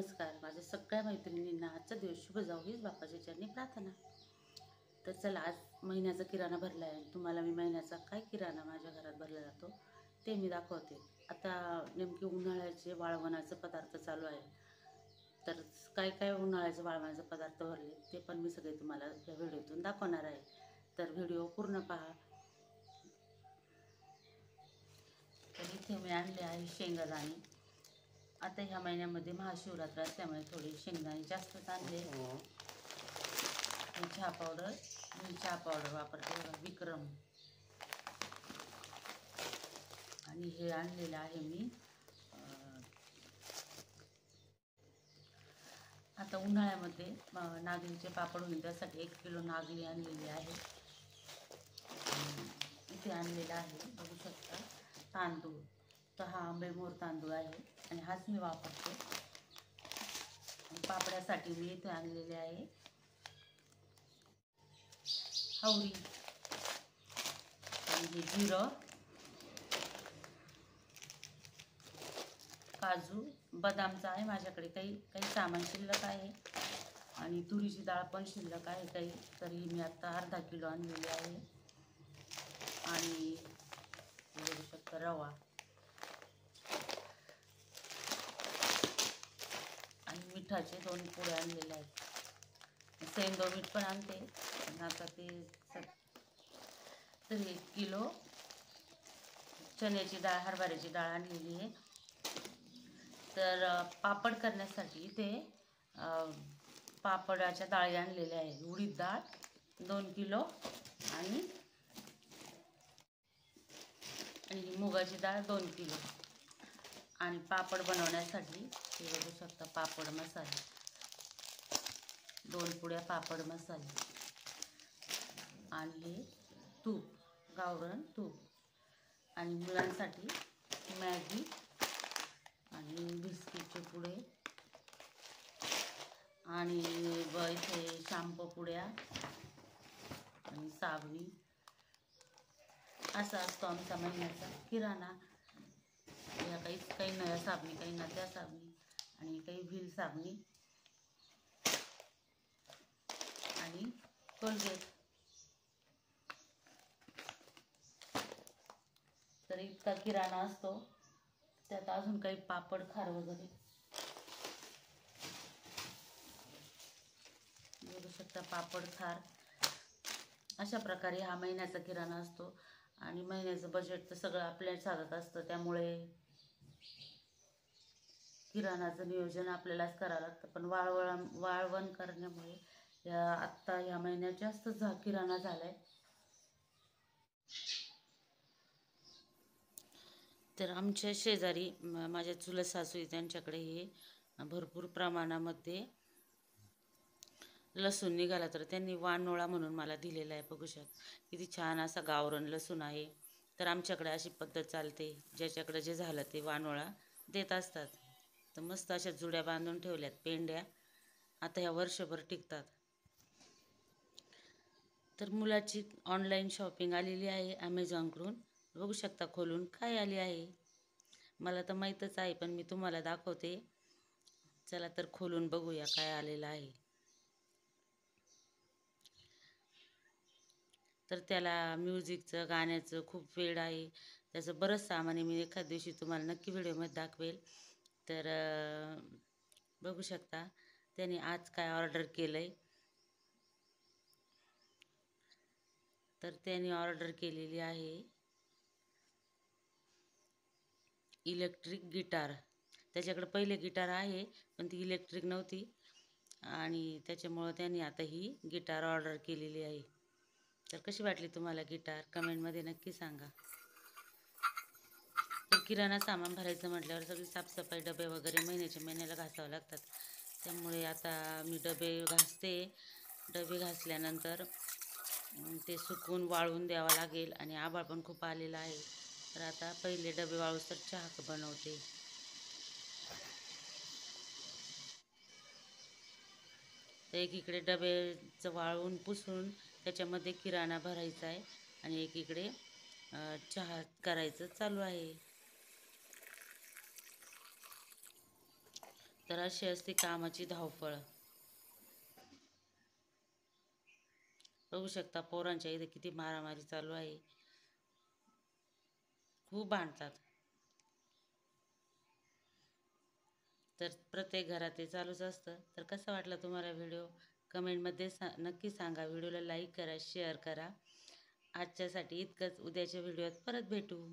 नमस्कार माझ्या सगळ्या मैत्रिणींना आजचा दिवस शुभ जाऊ हीच बाप्पाच्या चरणी प्रार्थना। तर चला आज महिन्याचा किराणा भरला आहे। तुम्हाला मी महिन्याचा काय किराणा माझ्या घरात भरला जातो ते मी दाखवते। आता नेमके उन्हाळ्याचे वाळवणाचे पदार्थ चालू आहे, तर काय काय उन्हाळ्याचे वाळवणाचे पदार्थ भरले ते पण मी सगळे तुम्हाला या व्हिडिओतून दाखवणार आहे, तर व्हिडिओ पूर्ण पहा। तर इथे मी आणले आहे शेंगदाणे। आता ह्या महिन्यामध्ये महाशिवरात्र असल्यामुळे थोडी शेंगदाणे जास्तच आणले। चहा पावडर, मी चहा पावडर वापरते विक्रम, आणि हे आणलेलं आहे मी आता उन्हाळ्यामध्ये नागलीचे पापड होईल त्यासाठी 1 किलो नागली आणलेली आहे। इथे आणलेला आहे बघू शकता तांदूळ, तर हा आंबेमोहर तांदूळ आहे आणि हाच मी वापरते। पापड्यासाठी मी इथे आणलेले आहे हवरी आणि हे जिरं, काजू, बदामचा आहे माझ्याकडे काही सामान शिल्लक आहे, आणि तुरीची डाळ पण शिल्लक आहे काही, तरी मी आता अर्धा किलो आणलेली आहे। आणि बघू शकता रवा आणि मिठाचे 2 पुडे आणलेले आहेत। सेंदो मीठ पण आणते, पण आता ते तर 1 किलो चण्याची डाळ, हरभऱ्याची डाळ आणलेली आहे। तर पापड करण्यासाठी ते पापडाच्या डाळी आणलेल्या आहेत। उडीद डाळ 2 किलो आणि मुगाची डाळ 2 किलो, आणि पापड बनवण्यासाठी हे बघू शकता पापड मसाले 2 पुड्या पापड मसाले, आणि हे तूप, गावरान तूप, आणि मुलांसाठी मॅगी आणि बिस्किटचे पुडे, आणि इथे शॅम्पू पुड्या आणि साबणी। असा असतो आमचा महिन्याचा किराणा। या काही नव्या साबणी, काही नव्या साबणी, आणि काही व्हील साबणी आणि कोलगेट। तर इतका किराणा असतो, त्यात अजून काही पापड खार वगैरे बघू शकता, पापड खार। अशा प्रकारे हा महिन्याचा किराणा असतो, आणि महिन्याचं बजेट तर सगळं आपल्याच हातात असतं, त्यामुळे किराणाचं नियोजन आपल्यालाच करावं लागतं। पण वाळवण करण्यामुळे आत्ता या महिन्यात जास्त किराणा झालाय। तर आमच्या शेजारी माझ्या चुलत सासू त्यांच्याकडे हे भरपूर प्रमाणामध्ये लसूण निघाला, तर त्यांनी वानोळा म्हणून मला दिलेला आहे। बघू शकता किती छान असा गावरान लसूण आहे। तर आमच्याकडे अशी पद्धत चालते, ज्याच्याकडे जे झालं ते वानोळा देत असतात। तर मस्त अशा जुड्या बांधून ठेवल्यात पेंड्या, आता ह्या वर्षभर टिकतात। तर मुलाची ऑनलाईन शॉपिंग आलेली आहे ॲमेझॉनकडून, बघू शकता खोलून काय आली आहे। मला तर माहीतच आहे, पण मी तुम्हाला दाखवते। चला तर खोलून बघूया काय आलेलं आहे। तर त्याला म्युझिकचं, गाण्याचं खूप वेड आहे, त्याचं बरंच सामान आहे। मी एखाद दिवशी तुम्हाला नक्की व्हिडिओमध्ये दाखवेल। तर बघू शकता त्याने आज काय ऑर्डर केलं आहे। तर त्याने ऑर्डर केलेली आहे इलेक्ट्रिक गिटार। त्याच्याकडे पहिले गिटार आहे, पण ती इलेक्ट्रिक नव्हती, आणि त्याच्यामुळं त्यांनी आता ही गिटार ऑर्डर केलेली आहे। तर कशी वाटली तुम्हाला गिटार, कमेंटमध्ये नक्की सांगा। तर किराणा सामान भरायचं म्हटल्यावर सगळी साफसफाई, डबे वगैरे महिन्याला घासावं लागतात, त्यामुळे आता मी डबे घासते। डबे घासल्यानंतर ते सुकून वाळवून द्यावं लागेल, आणि आभाळ पण खूप आलेलं आहे। तर आता पहिले डबे वाळूस तर चहा बनवते। तर एकीकडे डबेचं वाळवून पुसून त्याच्यामध्ये किराणा भरायचा आहे, आणि एकीकडे चहा करायचं चालू आहे। तर अशी असते कामाची धावपळ. बघू शकता पोरांच्या इथे किती मारामारी चालू आहे, खूप भांडतात. तर प्रत्येक घरात ते चालूच असतं. तर कसा वाटला तुम्हाला व्हिडिओ कमेंटमध्ये नक्की सांगा. व्हिडिओला लाईक करा, शेअर करा. आजच्यासाठी इतकंच. उद्याच्या व्हिडिओत परत भेटू.